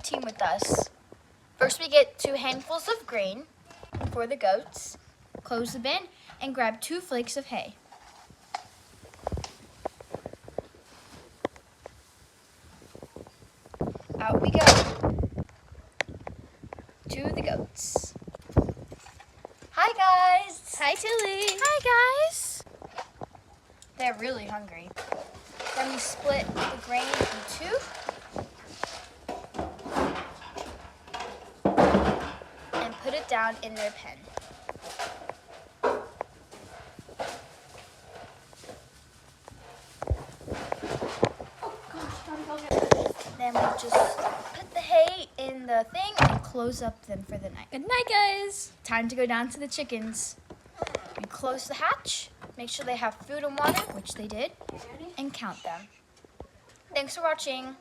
team with us. First we get 2 handfuls of grain for the goats, close the bin, and grab 2 flakes of hay. Out we go. To the goats. Hi guys! Hi, Tilly. Hi guys! They're really hungry. Then we split the grain in 2. And put it down in their pen. Then we just put the hay in the thing and close up them for the night. Good night, guys. Time to go down to the chickens. We close the hatch, make sure they have food and water, which they did, and count them. Thanks for watching.